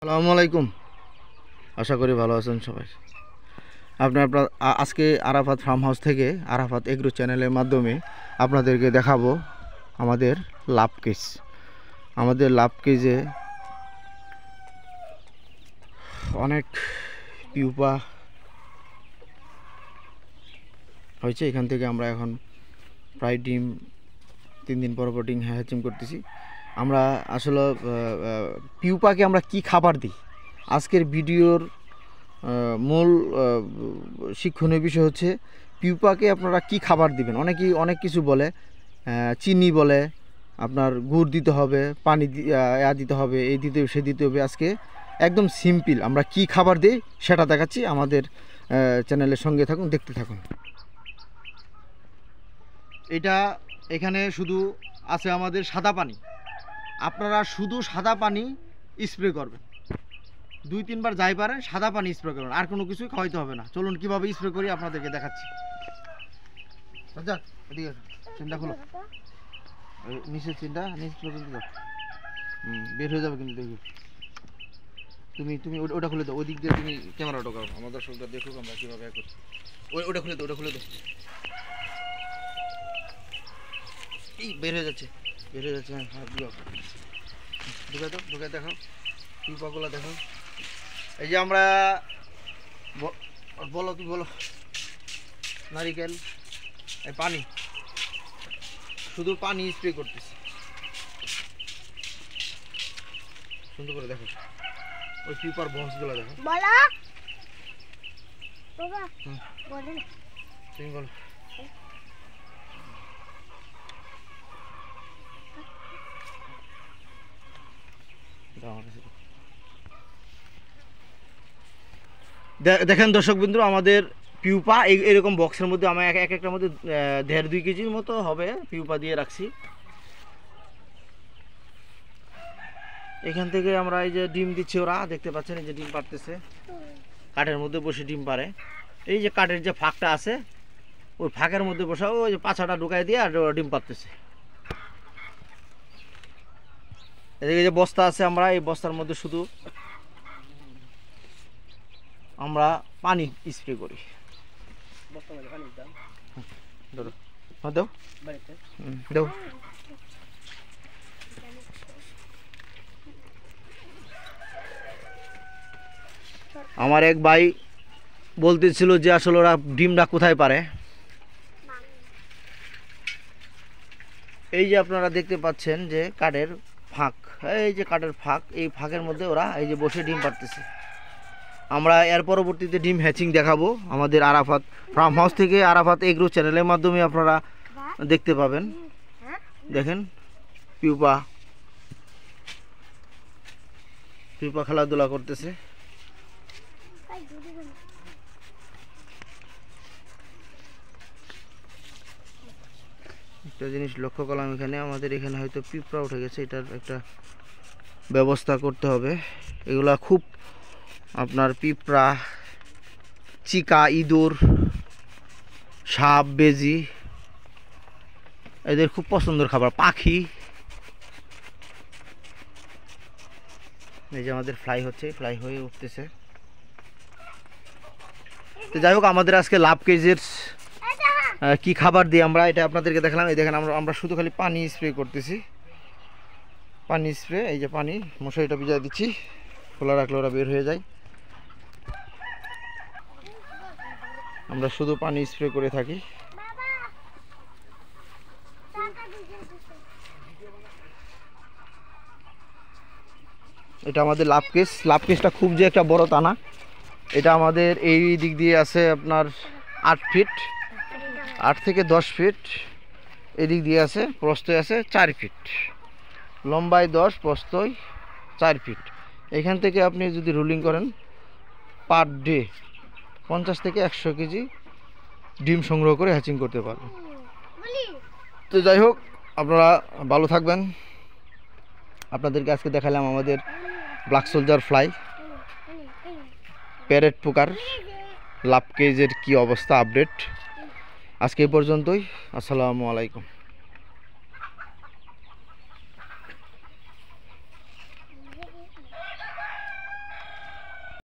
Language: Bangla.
আসসালামু আলাইকুম। আশা করি ভালো আছেন সবাই। আপনার আজকে আরাফাত ফার্ম হাউস থেকে আরাফাত এগ্রো চ্যানেলের মাধ্যমে আপনাদেরকে দেখাবো আমাদের লাভ কেজ। আমাদের লাভ কেজে অনেক পিউপা হয়েছে। এখান থেকে আমরা এখন প্রায় ডিম 3 দিন পর ডিম হ্যাচিং করতেছি। আমরা আসলে পিউপাকে আমরা কি খাবার দিই, আজকের ভিডিওর মূল শিক্ষণীয় বিষয় হচ্ছে পিউপাকে আপনারা কি খাবার দিবেন। অনেকেই অনেক কিছু বলে, চিনি বলে, আপনার গুড় দিতে হবে, পানি দিতে হবে, এই দিতে হবে, সে দিতে হবে। আজকে একদম সিম্পল আমরা কি খাবার দিই সেটা দেখাচ্ছি। আমাদের চ্যানেলের সঙ্গে থাকুন, দেখতে থাকুন। এটা এখানে শুধু আছে আমাদের সাদা পানি। আপনারা শুধু সাদা পানি স্প্রে করবেন, 2-3 বার যাই পারেন সাদা পানি স্প্রে করবেন, আর কোনো কিছুই খাওয়াইতে হবে না। চলুন কিভাবে স্প্রে করি আপনাদেরকে দেখাচ্ছি। যাক এদিকে চিন্তা খোলো, নিচের চিন্তা নিচ পর্যন্ত যাও, বের হয়ে যাবে কিন্তু দেখি। তুমি তুমি ওটা খুলে দাও, ওই দিক দিয়ে তুমি ক্যামেরা ওটা করো, আমার দর্শকরা দেখুক আমরা কীভাবে করছি। ওটা খুলে দাও, ওটা খুলে দাও। এই বের হয়ে যাচ্ছে, বের হয়ে যাচ্ছে। হ্যাঁ হাত দিও, ঢুকে দাও, ঢুকে দেখো পিউপাগুলো দেখো। এই যে আমরা বলো, তুমি বলো। নারিকেল, এই পানি, শুধু পানি স্প্রে করতেছি। সুন্দর করে দেখো ওই পিউপার বক্সগুলো দেখো। তুমি বলো। দেখেন দর্শক বিন্দু, আমাদের পিউপা এরকম বক্সের মধ্যে আমরা এক একটার মধ্যে 1.5-2 কেজির মতো হবে পিউপা দিয়ে রাখছি। এখান থেকে আমরা এই যে ডিম দিচ্ছি, ওরা দেখতে পাচ্ছেন এই যে ডিম পাড়তেছে, কাঠের মধ্যে বসে ডিম পাড়ে। এই যে কাঠের যে ফাঁকটা আছে ওই ফাঁকের মধ্যে বসে ওই যে পাছাটা ঢুকাই দিয়ে আর ডিম পাড়তেছে। এদিকে যে বস্তা আছে, আমরা এই বস্তার মধ্যে শুধু আমরা পানি স্প্রে করি। আমার এক ভাই বলতেছিল যে আসলে ওরা ডিমটা কোথায় পারে। এই যে আপনারা দেখতে পাচ্ছেন যে কাঠের ফাঁক, এই যে কাঠের ফাঁক, এই ফাঁকের মধ্যে ওরা এই যে বসে ডিম পাড়তেছে। আমরা এর পরবর্তীতে ডিম হ্যাচিং দেখাবো আমাদের আরাফাত ফার্ম হাউস থেকে। আরাফাত এগ্রো চ্যানেলের মাধ্যমে আপনারা দেখতে পাবেন। দেখেন পিউপা খেলাধুলা করতেছে। একটা জিনিস লক্ষ্য করলাম, এখানে আমাদের এখানে হয়তো পিঁপড়া উঠে গেছে, এটার একটা ব্যবস্থা করতে হবে। এগুলা খুব আপনার পিঁপড়া, চিকা, ইঁদুর, সাপ, বেজি এদের খুব পছন্দের খাবার। পাখি, এই যে আমাদের ফ্লাই হচ্ছে, ফ্লাই হয়ে উঠতেছে। তো যাই হোক, আমাদের আজকে লাভ কেজের কি খাবার দিয়ে আমরা এটা আপনাদেরকে দেখালাম। এই দেখেন আমরা শুধু খালি পানি স্প্রে করতেছি, পানি স্প্রে। এই যে পানি, মশারিটা ভিজাই দিচ্ছি, খোলা রাখলে ওরা বের হয়ে যায়। আমরা শুধু পানি স্প্রে করে থাকি। এটা আমাদের লাভ কেজ। লাভ কেজটা খুব যে একটা বড় তা না, এটা আমাদের এই দিক দিয়ে আছে আপনার 8 ফিট, 8 থেকে 10 ফিট। এদিক দিয়ে আছে প্রস্থয় আছে 4 ফিট, লম্বায় 10, প্রস্থয় 4 ফিট। এখান থেকে আপনি যদি রুলিং করেন পার ডে 50 থেকে 100 কেজি ডিম সংগ্রহ করে হ্যাচিং করতে পারবেন। তো যাই হোক, আপনারা ভালো থাকবেন। আপনাদেরকে আজকে দেখালাম আমাদের ব্ল্যাক সোলজার ফ্লাই, প্যারেট পোকার লাভ কেজের কি অবস্থা, আপডেট। আজকে এই পর্যন্তই। আসসালামু আলাইকুম।